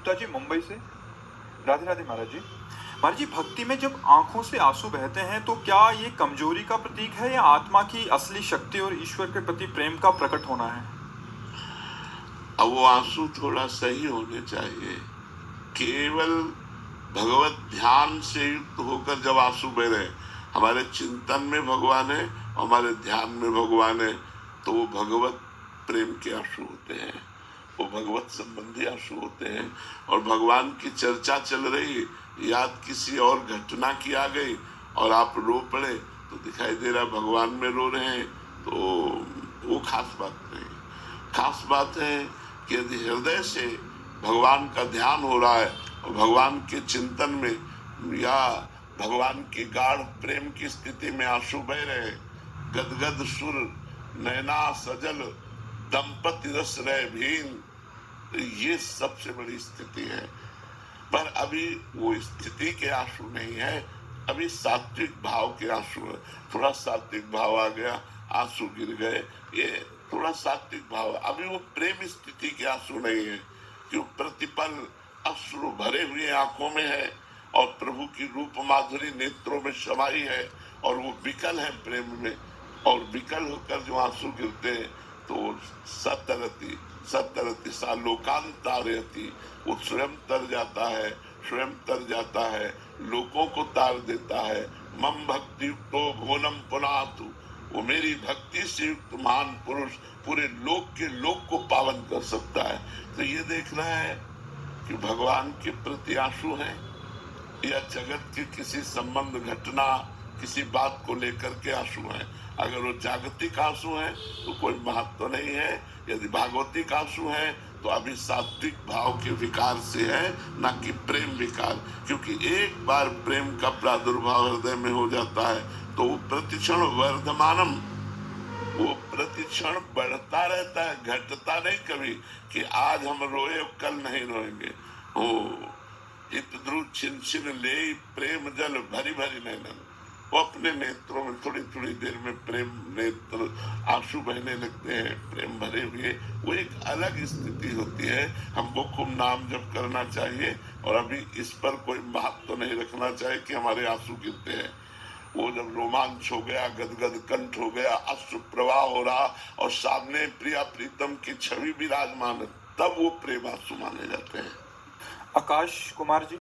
गुप्ता जी, मुंबई से। राधे राधे महाराज जी। महाराज जी, भक्ति में जब आंखों से आंसू बहते हैं तो क्या ये कमजोरी का प्रतीक है या आत्मा की असली शक्ति और ईश्वर के प्रति प्रेम का प्रकट होना है? अब वो आंसू थोड़ा सही होने चाहिए। केवल भगवत ध्यान से युक्त होकर जब आंसू बह रहे, हमारे चिंतन में भगवान है, हमारे ध्यान में भगवान है, तो वो भगवत प्रेम के आंसू होते हैं, वो भगवत संबंधी आंसू होते हैं। और भगवान की चर्चा चल रही, याद किसी और घटना की आ गई और आप रो पड़े, तो दिखाई दे रहा भगवान में रो रहे हैं, तो वो खास बात नहीं। खास बात है कि यदि हृदय से भगवान का ध्यान हो रहा है और भगवान के चिंतन में या भगवान की गाढ़ प्रेम की स्थिति में आंसू बह रहे, गदगद सुर नैना सजल दंपति रस रहे भीन, तो ये सबसे बड़ी स्थिति है। पर अभी वो स्थिति के आंसू नहीं है, अभी सात्विक भाव के आंसू है। थोड़ा सात्विक भाव आ गया, आंसू गिर गए, ये थोड़ा सात्विक भाव। अभी वो प्रेम स्थिति के आंसू नहीं है, जो प्रतिपल अश्रु भरे हुए आंखों में है और प्रभु की रूप माधुरी नेत्रों में समाई है और वो विकल है प्रेम में, और विकल होकर जो आंसू गिरते हैं तो सतरती सतरती सा लोकांतारयति, वो स्वयं तर जाता है, स्वयं तर जाता है, लोगों को तार देता है। मम भक्ति युक्तो भुवनम पुनातु, वो मेरी भक्ति से युक्त महान पुरुष पूरे लोक के लोक को पावन कर सकता है। तो ये देखना है कि भगवान के प्रति आंसू है या जगत के किसी संबंध घटना किसी बात को लेकर के आंसू है। अगर वो जागतिक आंसू है तो कोई महत्व नहीं है, यदि भागवतिक आंसू है तो अभी सात्विक भाव के विकार से है, न कि प्रेम विकार। क्योंकि एक बार प्रेम का प्रादुर्भाव हृदय में हो जाता है तो वो प्रतिक्षण वर्धमानम, वो प्रतिक्षण बढ़ता रहता है, घटता नहीं कभी कि आज हम रोए कल नहीं रोएंगे। ओ हित ध्रुव छिन छिन ले प्रेम जल भरी भरी नैनन, वो अपने नेत्रों में थोड़ी थोड़ी देर में प्रेम नेत्र आंसू बहने लगते हैं, प्रेम भरे हुए। वो एक अलग स्थिति होती है। हमको खूब नाम जप करना चाहिए और अभी इस पर कोई महत्व नहीं रखना चाहिए कि हमारे आंसू गिरते हैं। वो जब रोमांच हो गया, गदगद कंठ हो गया, अश्रु प्रवाह हो रहा और सामने प्रिया प्रीतम की छवि विराजमान, तब वो प्रेम आंसू माने जाते हैं। आकाश कुमार जी।